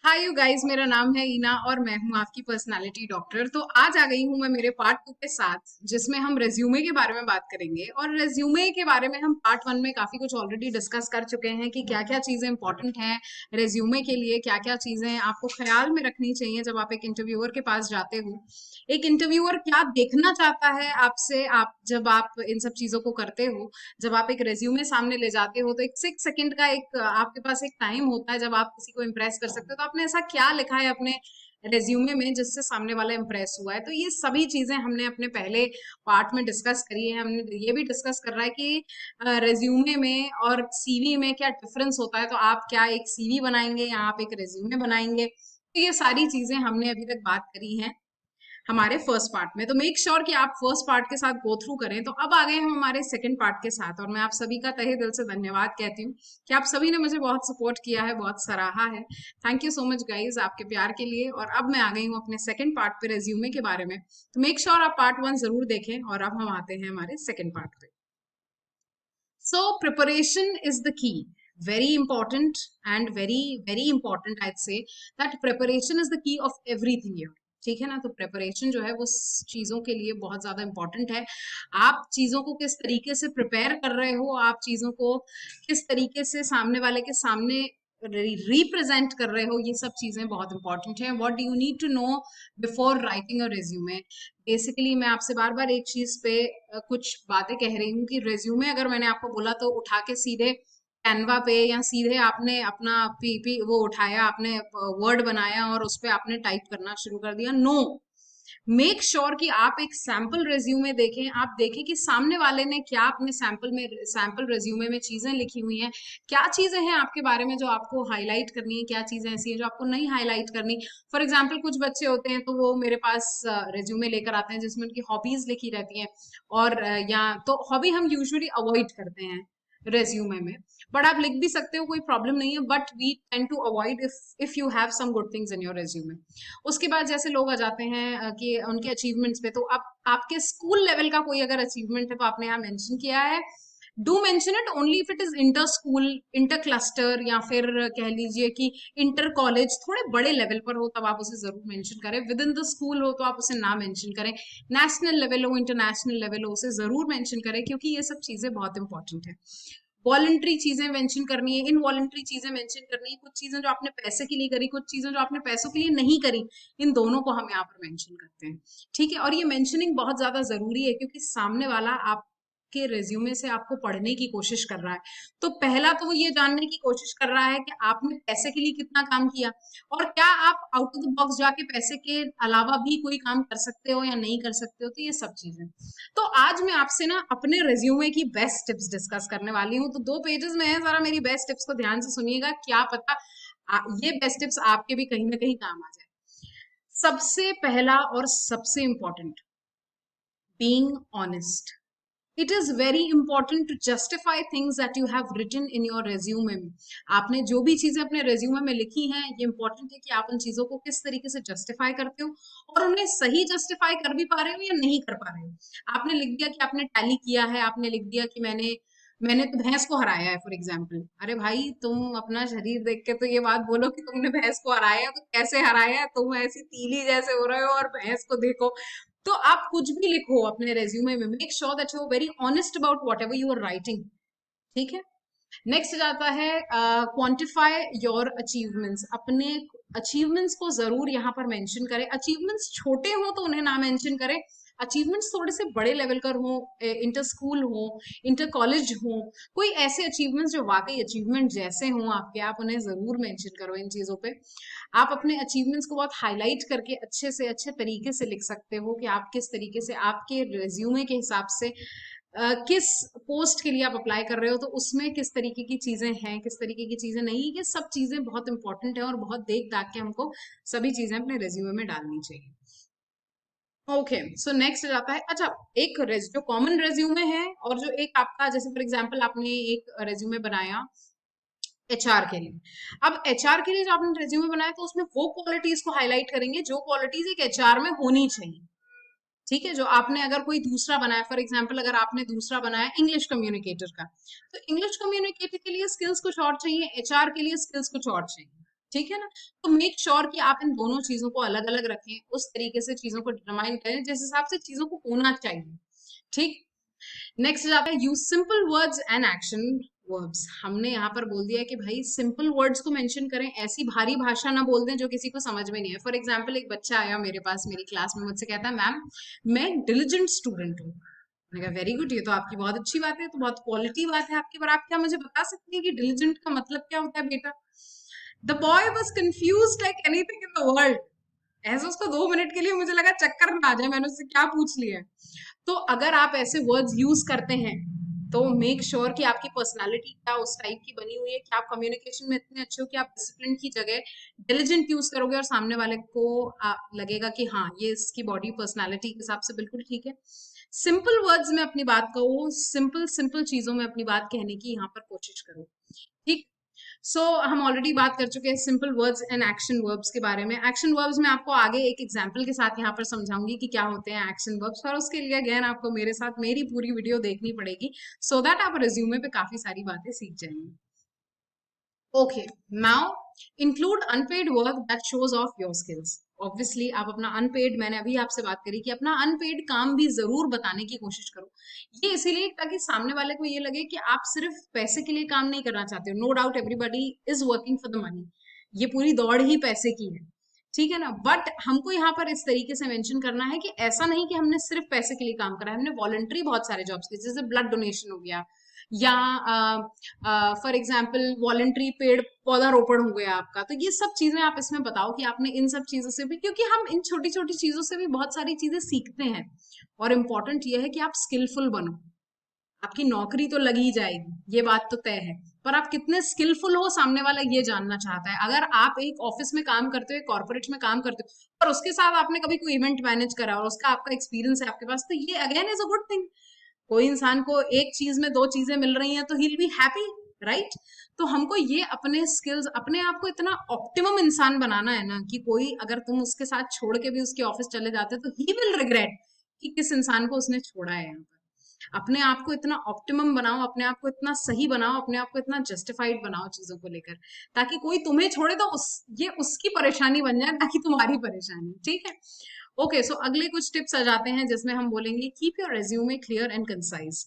Hi you guys, मेरा नाम है ईना और मैं हूं आपकी पर्सनालिटी डॉक्टर। तो आज आ गई हूं मैं मेरे पार्ट 2 के साथ, जिसमें हम रेज्यूमे के बारे में बात करेंगे। और रेज्यूमे के बारे में हम पार्ट 1 में काफी कुछ ऑलरेडी डिस्कस कर चुके हैं कि क्या क्या चीजें इंपॉर्टेंट हैं रेज्यूमे के लिए, क्या क्या चीजें आपको ख्याल में रखनी चाहिए जब आप एक इंटरव्यूअर के पास जाते हो। एक इंटरव्यूअर क्या देखना चाहता है आपसे, आप जब आप इन सब चीजों को करते हो, जब आप एक रेज्यूमे सामने ले जाते हो, तो एक 6 सेकंड का एक आपके पास एक टाइम होता है जब आप किसी को इम्प्रेस कर सकते हो। तो आपने ऐसा क्या लिखा है अपने रेज्यूमे में जिससे सामने वाला इम्प्रेस हुआ है। तो ये सभी चीजें हमने अपने पहले पार्ट में डिस्कस करी है। हमने ये भी डिस्कस कर रहा है कि रेज्यूमे में और सीवी में क्या डिफरेंस होता है। तो आप क्या एक सीवी बनाएंगे या आप एक रेज्यूमे बनाएंगे, तो ये सारी चीजें हमने अभी तक बात करी हैं हमारे फर्स्ट पार्ट में। तो मेक श्योर कि आप फर्स्ट पार्ट के साथ गो थ्रू करें। तो अब आ गए हम हमारे सेकंड पार्ट के साथ, और मैं आप सभी का तहे दिल से धन्यवाद कहती हूँ कि आप सभी ने मुझे बहुत सपोर्ट किया है, बहुत सराहा है। Thank you so much guys आपके प्यार के लिए। और अब मैं आ गई हूँ अपने सेकंड पार्ट पे, रेज्यूमे के बारे में। तो मेक श्योर आप पार्ट 1 जरूर देखें। और अब हम आते हैं हमारे सेकंड पार्ट पे। So preparation is the key, very important and very very important, I'd say that preparation is the key of everything here। ठीक है ना। तो प्रिपरेशन जो है वो चीजों के लिए बहुत ज्यादा इंपॉर्टेंट है। आप चीजों को किस तरीके से प्रिपेयर कर रहे हो, आप चीजों को किस तरीके से सामने वाले के सामने रिप्रेजेंट कर रहे हो, ये सब चीजें बहुत इंपॉर्टेंट है। What do you need to know before writing a resume. Basically मैं आपसे बार बार एक चीज पे कुछ बातें कह रही हूँ कि रेज्यूमे अगर मैंने आपको बोला तो उठा के सीधे कैनवा पे या सीधे आपने अपना पीपी वो उठाया, आपने वर्ड बनाया और उस पे आपने टाइप करना शुरू कर दिया। नो, मेक श्योर कि आप एक सैंपल रेज्यूमे देखें। आप देखें कि सामने वाले ने क्या अपने सैंपल रेज्यूमे में चीजें लिखी हुई हैं, क्या चीजें हैं आपके बारे में जो आपको हाईलाइट करनी है, क्या चीजें ऐसी हैं जो आपको नहीं हाईलाइट करनी। फॉर एग्जाम्पल कुछ बच्चे होते हैं तो वो मेरे पास रेज्यूमे लेकर आते हैं जिसमें उनकी हॉबीज लिखी रहती हैं। और या तो हॉबी हम यूजुअली अवॉइड करते हैं रेज्यूमे में, बट आप लिख भी सकते हो, कोई प्रॉब्लम नहीं है। But we tend to avoid if you have some good things in your resume. उसके बाद जैसे लोग आ जाते हैं कि उनके अचीवमेंट्स पे, तो अब आपके स्कूल लेवल का कोई अगर अचीवमेंट है तो आपने यहाँ मेंशन किया है। Do mention it only if it is inter school, inter cluster, या फिर कह लीजिए कि इंटर कॉलेज, थोड़े बड़े लेवल पर हो तब आप उसे जरूर मेंशन करें। विद इन द स्कूल हो तो आप उसे ना मेंशन करें। नेशनल लेवल हो, इंटरनेशनल लेवल हो, उसे जरूर मेंशन करें, क्योंकि ये सब चीजें बहुत इंपॉर्टेंट है। वॉलंटरी चीजें मेंशन करनी है, इनवॉलंटरी चीजें मेंशन करनी है, कुछ चीजें जो आपने पैसे के लिए करी, कुछ चीजें जो आपने पैसों के लिए नहीं करी, इन दोनों को हम यहाँ पर मेंशन करते हैं। ठीक है। और ये मेंशनिंग बहुत ज्यादा जरूरी है क्योंकि सामने वाला आपके रेज्यूमे से आपको पढ़ने की कोशिश कर रहा है। तो पहला तो वो ये जानने की कोशिश कर रहा है कि आपने पैसे के लिए कितना काम किया, और क्या आप आउट ऑफ द बॉक्स जाके पैसे के अलावा भी कोई काम कर सकते हो या नहीं कर सकते हो। तो ये सब चीजें। तो आज मैं आपसे ना अपने रिज्यूमे की बेस्ट टिप्स डिस्कस करने वाली हूँ। तो 2 पेजेस में है, जरा मेरी बेस्ट टिप्स को ध्यान से सुनिएगा, क्या पता ये बेस्ट टिप्स आपके भी कहीं ना कहीं काम आ जाए। सबसे पहला और सबसे important, being honest. It is very important to justify things that you have written in your resume में। आपने जो भी चीजें अपने रेज्यूमे में लिखी हैं, ये इंपॉर्टेंट है कि आप उन चीजों को किस तरीके से जस्टिफाई करते हो, और उन्हें सही जस्टिफाई कर भी पा रहे हो या नहीं कर पा रहे हो। आपने लिख दिया कि आपने टैली किया है, आपने लिख दिया कि मैंने मैंने तो भैंस को हराया है फॉर एग्जाम्पल। अरे भाई, तुम अपना शरीर देख के तो ये बात बोलो कि तुमने भैंस को हराया है, तो कैसे हराया है, तुम ऐसी तीली जैसे हो रहे हो और भैंस को देखो। तो आप कुछ भी लिखो अपने रेज्यूमे में, make sure that you are very honest about whatever you are writing. ठीक है। नेक्स्ट जाता है क्वांटिफाई योर अचीवमेंट्स। अपने अचीवमेंट्स को जरूर यहाँ पर मेंशन करें। अचीवमेंट्स छोटे हो तो उन्हें ना मेंशन करें, अचीवमेंट्स थोड़े से बड़े लेवल कर हो, इंटर स्कूल हो, इंटर कॉलेज हो, कोई ऐसे अचीवमेंट्स जो वाकई अचीवमेंट जैसे हों आपके, आप उन्हें जरूर मेंशन करो इन चीजों पे। आप अपने अचीवमेंट्स को बहुत हाईलाइट करके अच्छे से अच्छे तरीके से लिख सकते हो कि आप किस तरीके से आपके रिज्यूमे के हिसाब से किस पोस्ट के लिए आप अप्लाई कर रहे हो, तो उसमें किस तरीके की चीजें हैं, किस तरीके की चीजें नहीं। ये सब चीजें बहुत इंपॉर्टेंट है और बहुत देख दाख के हमको सभी चीजें अपने रेज्यूमे में डालनी चाहिए। ओके, सो नेक्स्ट जाता है, अच्छा, एक जो कॉमन रेज्यूमे है और जो एक आपका, जैसे फॉर एग्जांपल आपने एक रेज्यूमे बनाया एचआर के लिए। अब एचआर के लिए जो आपने रेज्यूमे बनाया तो उसमें वो क्वालिटीज को हाईलाइट करेंगे जो क्वालिटीज एक एचआर में होनी चाहिए। ठीक है। जो आपने अगर कोई दूसरा बनाया, फॉर एग्जांपल अगर आपने दूसरा बनाया इंग्लिश कम्युनिकेटर का, तो इंग्लिश कम्युनिकेटर के लिए स्किल्स कुछ और चाहिए, एचआर के लिए स्किल्स कुछ और चाहिए। ठीक है ना। तो मेक श्योर कि आप इन दोनों चीजों को अलग अलग रखें, उस तरीके से चीजों को डिटरमाइन करें जिस हिसाब से चीजों को होना चाहिए। ठीक। नेक्स्ट आता है use simple words and action verbs. हमने यहाँ पर बोल दिया है कि भाई सिंपल वर्ड्स को मेंशन करें, ऐसी भारी भाषा ना बोल दें जो किसी को समझ में नहीं है। फॉर एग्जाम्पल एक बच्चा आया मेरे पास मेरी क्लास में, मुझसे कहता है मैम मैं डिलिजेंट स्टूडेंट हूँ। मैंने कहा वेरी गुड, ये तो आपकी बहुत अच्छी बात है, तो बहुत क्वालिटी बात है आपकी, पर आप क्या मुझे बता सकती हैं कि डिलिजेंट का मतलब क्या होता है बेटा? The boy was confuse like anything in the world. ऐसा उसको 2 मिनट के लिए मुझे लगा चक्कर ना आ जाए, मैंने उससे क्या पूछ लिया है। तो अगर आप ऐसे वर्ड्स यूज करते हैं तो मेक श्योर कि आपकी पर्सनालिटी क्या उस टाइप की बनी हुई है कि आप कम्युनिकेशन में इतने अच्छे हो कि आप डिसिप्लिन की जगह डिलिजेंट यूज करोगे और सामने वाले को लगेगा कि हाँ ये इसकी बॉडी पर्सनालिटी के हिसाब से बिल्कुल ठीक है। सिंपल वर्ड्स में अपनी बात कहो, सिंपल सिंपल चीजों में अपनी बात कहने की यहाँ पर कोशिश करो। ठीक। हम ऑलरेडी बात कर चुके हैं simple words and action verbs के बारे में। एक्शन वर्ब्स में आपको आगे एक एग्जांपल के साथ यहाँ पर समझाऊंगी कि क्या होते हैं एक्शन वर्ब्स, और उसके लिए अगेन आपको मेरे साथ मेरी पूरी वीडियो देखनी पड़ेगी सो दैट आप रिज्यूमे पे काफी सारी बातें सीख जाएंगे। Okay, now include unpaid work that shows off your skills. Obviously आप अपना अनपेड, मैंने अभी आपसे बात करी कि अपना अनपेड काम भी जरूर बताने की कोशिश करो। ये इसीलिए ताकि सामने वाले को ये लगे कि आप सिर्फ पैसे के लिए काम नहीं करना चाहते हो। No doubt everybody is working for the money, ये पूरी दौड़ ही पैसे की है, ठीक है ना। बट हमको यहाँ पर इस तरीके से मेंशन करना है कि ऐसा नहीं कि हमने सिर्फ पैसे के लिए काम करा है, हमने वॉलंटरी बहुत सारे जॉब्स किए, जैसे ब्लड डोनेशन हो गया, या फॉर एग्जाम्पल वॉलंटरी पेड़ पौधा रोपण हो गया आपका। तो ये सब चीजें आप इसमें बताओ कि आपने इन सब चीजों से भी, क्योंकि हम इन छोटी छोटी चीजों से भी बहुत सारी चीजें सीखते हैं। और इम्पोर्टेंट ये है कि आप स्किलफुल बनो। आपकी नौकरी तो लगी जाएगी, ये बात तो तय है, पर आप कितने स्किलफुल हो सामने वाला ये जानना चाहता है। अगर आप एक ऑफिस में काम करते हो, कॉर्पोरेट में काम करते हो, और उसके साथ आपने कभी कोई इवेंट मैनेज करा और उसका आपका एक्सपीरियंस है आपके पास, तो ये again is a good thing. कोई इंसान को एक चीज में 2 चीजें मिल रही हैं तो he will be happy, right. तो हमको ये अपने स्किल्स, अपने आप को इतना ऑप्टिमम इंसान बनाना है ना कि कोई अगर तुम उसके साथ छोड़ के भी उसके ऑफिस चले जाते हो तो ही विल रिग्रेट कि किस इंसान को उसने छोड़ा है यहाँ पर। अपने आप को इतना ऑप्टिमम बनाओ, अपने आप को इतना सही बनाओ, अपने आप को इतना जस्टिफाइड बनाओ चीजों को लेकर, ताकि कोई तुम्हें छोड़े तो ये उसकी परेशानी बन जाए, ना कि तुम्हारी परेशानी। ठीक है। ओके, सो अगले कुछ टिप्स आ जाते हैं जिसमें हम बोलेंगे keep your resume clear and concise.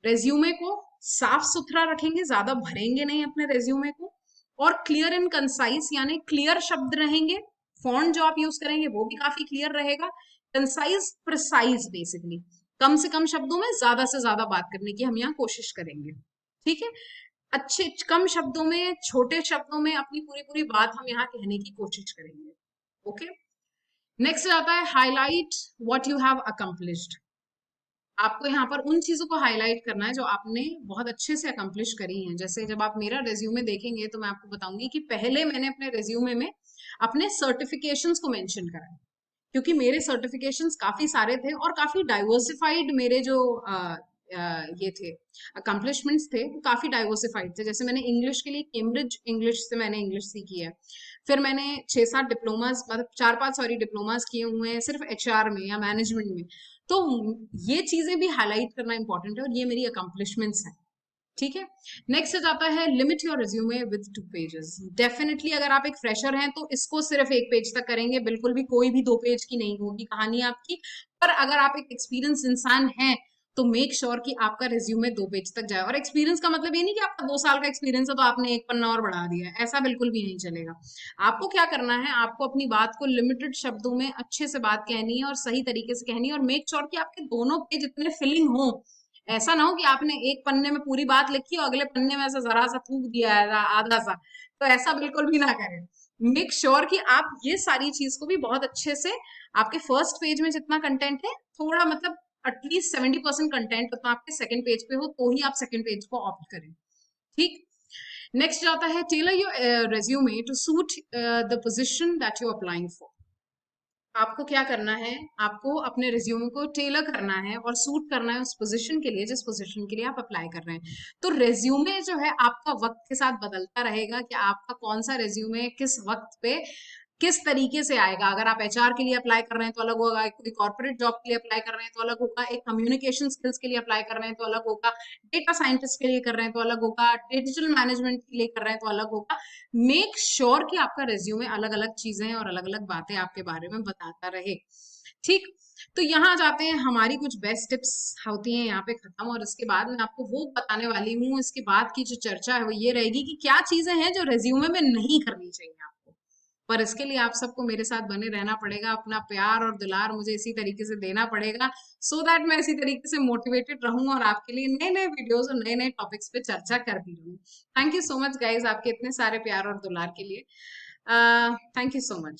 Resume को साफ सुथरा रखेंगे, ज्यादा भरेंगे नहीं अपने रेज्यूमे को, और क्लियर एंड कंसाइज यानी क्लियर शब्द रहेंगे। फॉन्ट जो आप यूज करेंगे वो भी काफी क्लियर रहेगा। कंसाइज प्रिसाइज, बेसिकली कम से कम शब्दों में ज्यादा से ज्यादा बात करने की हम यहाँ कोशिश करेंगे। ठीक है। अच्छे कम शब्दों में, छोटे शब्दों में अपनी पूरी पूरी बात हम यहाँ कहने की कोशिश करेंगे। ओके। नेक्स्ट आता है highlight what you have accomplished. आपको यहाँ पर उन चीजों को हाईलाइट करना है जो आपने बहुत अच्छे से अकम्प्लिश करी हैं। जैसे जब आप मेरा रेज्यूमे देखेंगे तो मैं आपको बताऊंगी कि पहले मैंने अपने रेज्यूमे में अपने सर्टिफिकेशंस को मेंशन करा है, क्योंकि मेरे सर्टिफिकेशंस काफी सारे थे और काफी डाइवर्सिफाइड मेरे जो ये थे अकम्पलिशमेंट्स थे, वो काफी डाइवर्सिफाइड थे। जैसे मैंने इंग्लिश के लिए केम्ब्रिज इंग्लिश से मैंने इंग्लिश सीखी है। फिर मैंने 6-7 डिप्लोमास, मतलब 4-5 सॉरी डिप्लोमास किए हुए हैं सिर्फ एचआर में या मैनेजमेंट में। तो ये चीजें भी हाईलाइट करना इंपॉर्टेंट है और ये मेरी अकम्पलिशमेंट्स हैं। ठीक है। नेक्स्ट आ जाता है limit your resume with 2 pages. Definitely अगर आप एक फ्रेशर हैं तो इसको सिर्फ 1 पेज तक करेंगे, बिल्कुल भी कोई भी 2 पेज की नहीं होगी कहानी आपकी। पर अगर आप एक एक्सपीरियंस इंसान हैं तो मेक श्योर कि आपका रिज्यूमे 2 पेज तक जाए। और एक्सपीरियंस का मतलब ये नहीं कि आपका 2 साल का एक्सपीरियंस है तो आपने एक पन्ना और बढ़ा दिया है, ऐसा बिल्कुल भी नहीं चलेगा। आपको क्या करना है, आपको अपनी बात को लिमिटेड शब्दों में अच्छे से बात कहनी है और सही तरीके से कहनी है, और मेक श्योर कि आपके दोनों पेज इतने फिलिंग हो। ऐसा ना हो कि आपने एक पन्ने में पूरी बात लिखी और अगले पन्ने में ऐसा जरा सा थूक दिया है आधा सा, तो ऐसा बिल्कुल भी ना करें। मेक श्योर कि आप ये सारी चीज को भी बहुत अच्छे से, आपके फर्स्ट पेज में जितना कंटेंट है, थोड़ा मतलब एटलीस्ट 70% कंटेंट उतना आपके सेकंड पेज पे हो तो ही आप सेकंड पेज को ऑप्ट करें। ठीक। नेक्स्ट आता है tailor your resume to suit the position that you applying for. आपको क्या करना है, आपको अपने रिज्यूमे को टेलर करना है और सूट करना है उस पोजीशन के लिए जिस पोजीशन के लिए आप अप्लाई कर रहे हैं। तो रेज्यूमे जो है आपका वक्त के साथ बदलता रहेगा कि आपका कौन सा रेज्यूमे किस वक्त पे किस तरीके से आएगा। अगर आप एचआर के लिए अप्लाई कर रहे हैं तो अलग होगा, कोई कॉर्पोरेट जॉब के लिए अप्लाई कर रहे हैं तो अलग होगा, एक कम्युनिकेशन स्किल्स के लिए अप्लाई कर रहे हैं तो अलग होगा, डेटा साइंटिस्ट के लिए कर रहे हैं तो अलग होगा, डिजिटल मैनेजमेंट के लिए कर रहे हैं तो अलग होगा। मेक श्योर कि आपका रेज्यूमे अलग अलग चीजें और अलग अलग बातें आपके बारे में बताता रहे। ठीक, तो यहाँ जाते हैं, हमारी कुछ बेस्ट टिप्स होती हैं यहाँ पे खत्म, और इसके बाद मैं आपको वो बताने वाली हूँ। इसके बाद की जो चर्चा है वो ये रहेगी कि क्या चीजें हैं जो रेज्यूमे में नहीं करनी चाहिए आपको। पर इसके लिए आप सबको मेरे साथ बने रहना पड़ेगा, अपना प्यार और दुलार मुझे इसी तरीके से देना पड़ेगा, सो दैट मैं इसी तरीके से मोटिवेटेड रहूं और आपके लिए नए नए वीडियोस और नए नए टॉपिक्स पे चर्चा करती रहूं। Thank you so much guys, आपके इतने सारे प्यार और दुलार के लिए। Thank you so much.